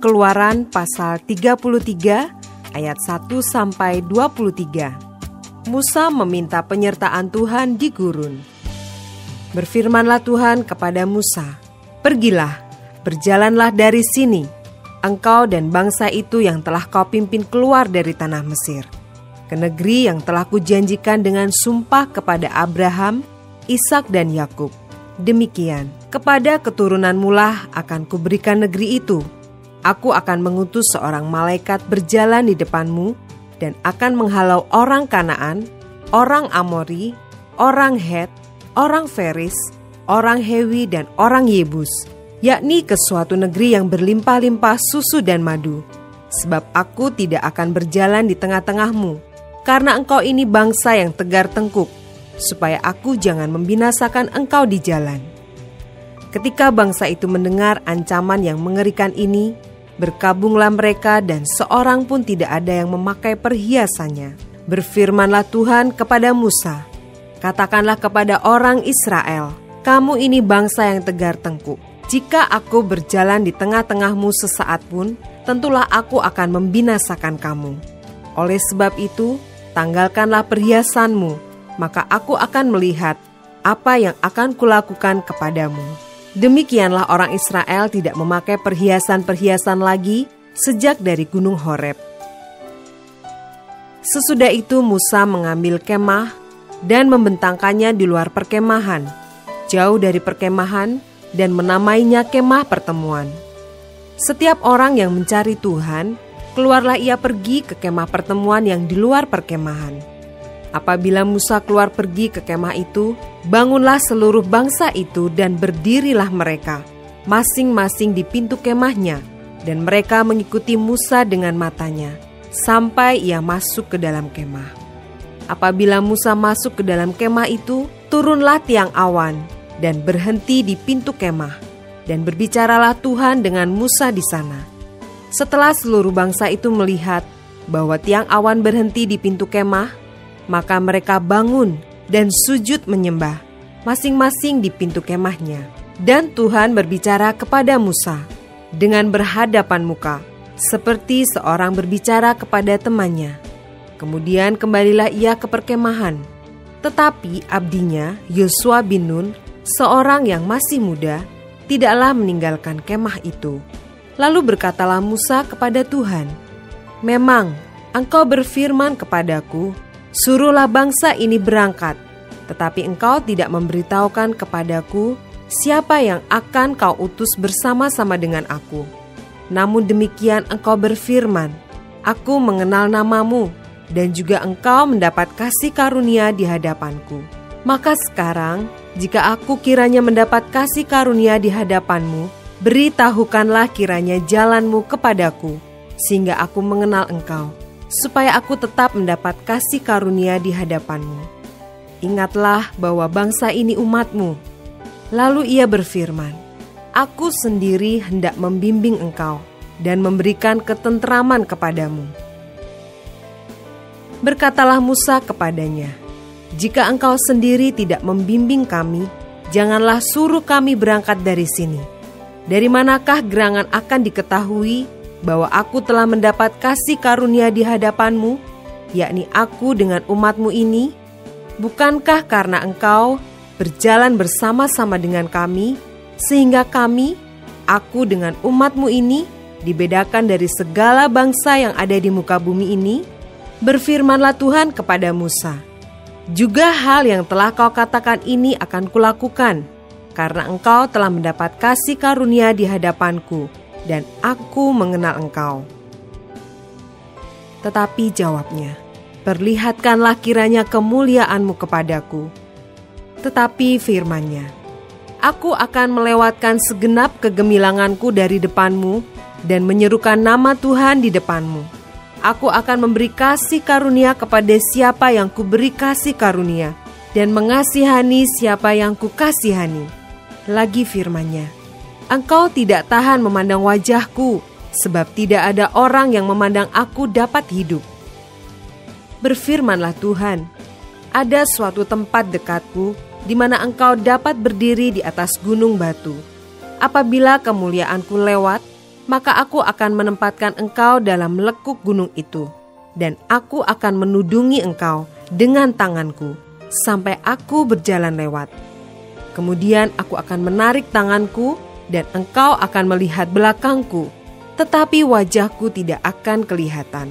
Keluaran pasal 33 ayat 1-23. Musa meminta penyertaan Tuhan di gurun. Berfirmanlah Tuhan kepada Musa, "Pergilah, berjalanlah dari sini, engkau dan bangsa itu yang telah kau pimpin keluar dari tanah Mesir, ke negeri yang telah kujanjikan dengan sumpah kepada Abraham, Ishak dan Yakub. Demikian, kepada keturunanmu lah akan kuberikan negeri itu. Aku akan mengutus seorang malaikat berjalan di depanmu dan akan menghalau orang Kanaan, orang Amori, orang Het, orang Feris, orang Hewi dan orang Yebus, yakni ke suatu negeri yang berlimpah-limpah susu dan madu. Sebab aku tidak akan berjalan di tengah-tengahmu, karena engkau ini bangsa yang tegar tengkuk, supaya aku jangan membinasakan engkau di jalan." Ketika bangsa itu mendengar ancaman yang mengerikan ini, berkabunglah mereka dan seorang pun tidak ada yang memakai perhiasannya. Berfirmanlah Tuhan kepada Musa, "Katakanlah kepada orang Israel, kamu ini bangsa yang tegar tengkuk. Jika aku berjalan di tengah-tengahmu sesaat pun, tentulah aku akan membinasakan kamu. Oleh sebab itu, tanggalkanlah perhiasanmu, maka aku akan melihat apa yang akan kulakukan kepadamu." Demikianlah orang Israel tidak memakai perhiasan-perhiasan lagi sejak dari Gunung Horeb. Sesudah itu Musa mengambil kemah dan membentangkannya di luar perkemahan, jauh dari perkemahan, dan menamainya kemah pertemuan. Setiap orang yang mencari Tuhan, keluarlah ia pergi ke kemah pertemuan yang di luar perkemahan. Apabila Musa keluar pergi ke kemah itu, bangunlah seluruh bangsa itu dan berdirilah mereka, masing-masing di pintu kemahnya, dan mereka mengikuti Musa dengan matanya, sampai ia masuk ke dalam kemah. Apabila Musa masuk ke dalam kemah itu, turunlah tiang awan, dan berhenti di pintu kemah, dan berbicaralah Tuhan dengan Musa di sana. Setelah seluruh bangsa itu melihat bahwa tiang awan berhenti di pintu kemah, maka mereka bangun dan sujud menyembah, masing-masing di pintu kemahnya. Dan Tuhan berbicara kepada Musa dengan berhadapan muka, seperti seorang berbicara kepada temannya. Kemudian kembalilah ia ke perkemahan. Tetapi abdinya, Yosua bin Nun, seorang yang masih muda, tidaklah meninggalkan kemah itu. Lalu berkatalah Musa kepada Tuhan, "Memang engkau berfirman kepadaku, suruhlah bangsa ini berangkat, tetapi engkau tidak memberitahukan kepadaku siapa yang akan kau utus bersama-sama dengan aku. Namun demikian engkau berfirman, aku mengenal namamu, dan juga engkau mendapat kasih karunia di hadapanku. Maka sekarang, jika aku kiranya mendapat kasih karunia di hadapanmu, beritahukanlah kiranya jalanmu kepadaku, sehingga aku mengenal engkau, supaya aku tetap mendapat kasih karunia di hadapanmu. Ingatlah bahwa bangsa ini umatmu." Lalu ia berfirman, "Aku sendiri hendak membimbing engkau dan memberikan ketentraman kepadamu." Berkatalah Musa kepadanya, "Jika engkau sendiri tidak membimbing kami, janganlah suruh kami berangkat dari sini. Dari manakah gerangan akan diketahui bahwa aku telah mendapat kasih karunia di hadapanmu, yakni aku dengan umatmu ini? Bukankah karena engkau berjalan bersama-sama dengan kami, sehingga kami, aku dengan umatmu ini, dibedakan dari segala bangsa yang ada di muka bumi ini?" Berfirmanlah Tuhan kepada Musa, "Juga hal yang telah kau katakan ini akan kulakukan, karena engkau telah mendapat kasih karunia di hadapanku, dan aku mengenal engkau." Tetapi jawabnya, "Perlihatkanlah kiranya kemuliaanmu kepadaku." Tetapi firman-Nya, "Aku akan melewatkan segenap kegemilanganku dari depanmu dan menyerukan nama Tuhan di depanmu. Aku akan memberi kasih karunia kepada siapa yang kuberi kasih karunia, dan mengasihani siapa yang kukasihani." Lagi firman-Nya, "Engkau tidak tahan memandang wajahku, sebab tidak ada orang yang memandang aku dapat hidup." Berfirmanlah Tuhan, "Ada suatu tempat dekatku, di mana engkau dapat berdiri di atas gunung batu. Apabila kemuliaanku lewat, maka aku akan menempatkan engkau dalam lekuk gunung itu, dan aku akan menudungi engkau dengan tanganku sampai aku berjalan lewat. Kemudian aku akan menarik tanganku dan engkau akan melihat belakangku, tetapi wajahku tidak akan kelihatan.